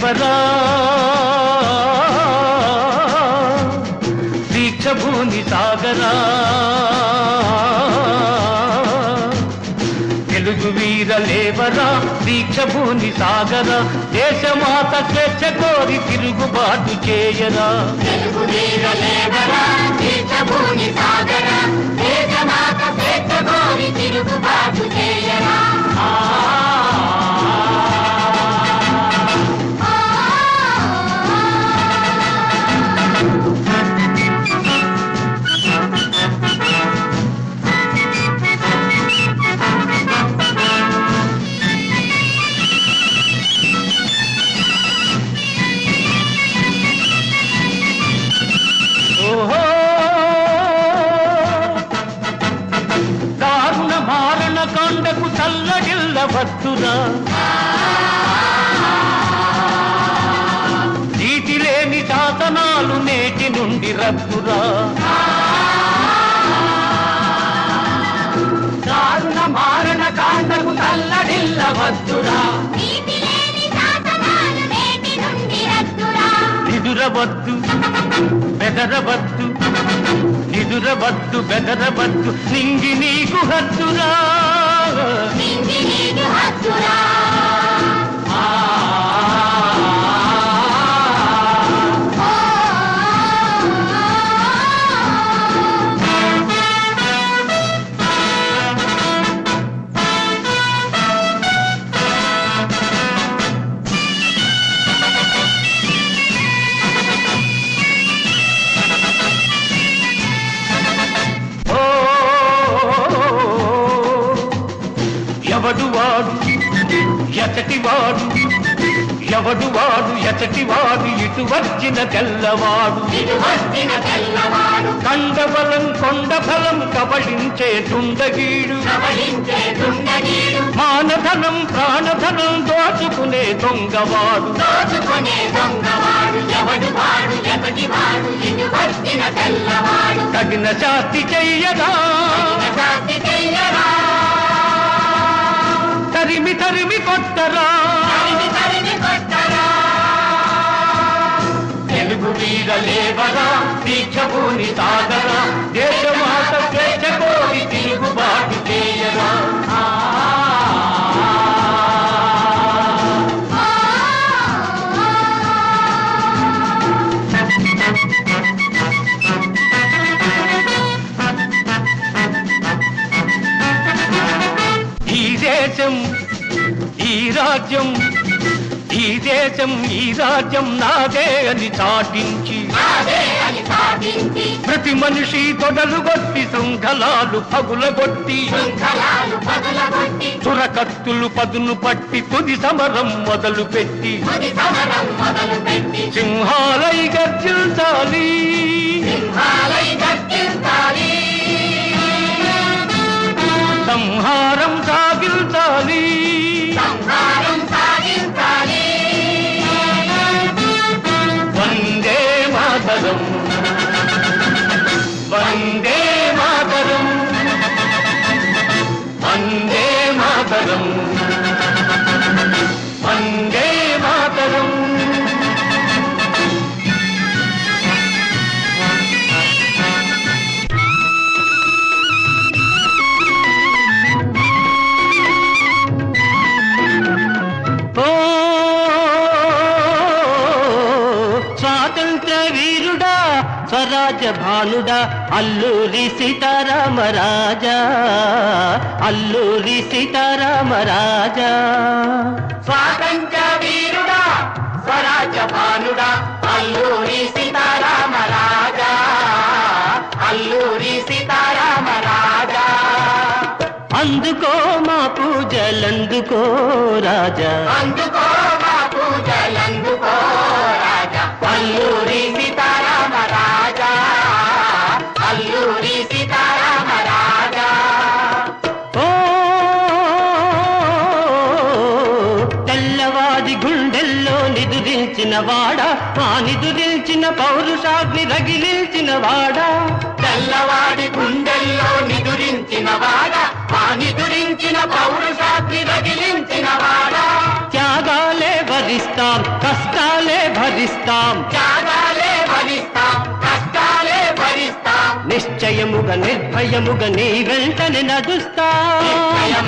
లేవరా దీక్షభూని సాగరా తెలుగు వీర లేవరా దీక్షభూని సాగరా దేశమాత స్వేచ్ఛ కోరి తిరుగుబాటు చేయరా తెలుగు వీర లేవరా దీక్షభూని సాగరా దేశమాత స్వేచ్ఛ కోరి తిరుగుబాటు చేయరా దారుణ మారణ కాండకు చల్లగిల్లవద్దురా నీటి లేని శాసనాలు నేటి నుండి రద్దురా దారుణ మారణ కాండకు చల్లగిల్లవద్దురా నిదురవద్దు బెదరవద్దు నిదురవద్దు బెదరవద్దు నింగి నీకు హద్దురా ఎవడువాడు ఎచటివాడు ఎవడువాడు ఎచటివాడు ఇటు వచ్చిన తెల్లవాడు కండబలం కొండబలం కబళించే దుండగీడు మానధనం ప్రాణధనం దోచుకునే దొంగవాడు తగిన శాస్తి చెయ్యరా తరిమి తరిమి కొట్టరా తెలుగు వీర లేవరా దీక్షభూని సాగరా దేశమాత స్వేచ్ఛ కోరి తిరుగుబాటు చేయరా ఈ రాజ్యం ఈ దేశం ఈ రాజ్యం నాదే అని చాటించి ప్రతి మనిషి తొడలుగొట్టి శృంఖలాలు పగులగొట్టి చురకత్తులు పదును పట్టి తుది సమరం మొదలు పెట్టి సింహాలై గర్జించాలి సంహారం సాగించాలి వందే మాతరం వందే మాతరం వందే మాతరం వందే మాతరం స్వరాజ భానుడా అల్లూరి సీతారామరాజా అల్లూరి సీతారామరాజా స్వాతంత్ర వీరుడా స్వరాజ భానుడా అల్లూరి సీతారామరాజా అల్లూరి సీతారామరాజా అందుకో మా పూజలందుకో రాజా అందుకో మా పూజలందుకో రాజా అల్లూరి సీతారామరాజా అల్లూరి సీతారామరాజా తెల్లవాది గుండెల్లో నిదురించిన వాడా ఆ నిదురించిన పౌరుషాగ్ని రగిలించిన వాడా తెల్లవాడి గుండెల్లో నిదురించిన వాడా ఆ నిదురించిన పౌరుషాగ్ని రగిలించిన వాడా త్యాగాలే వరిస్తాం కష్ట శ్రమిస్తాం కష్టాలే భరిస్తాం నిశ్చయముగా నిర్భయముగా నీ వెంటనే నడుస్తా నిశ్చయముగా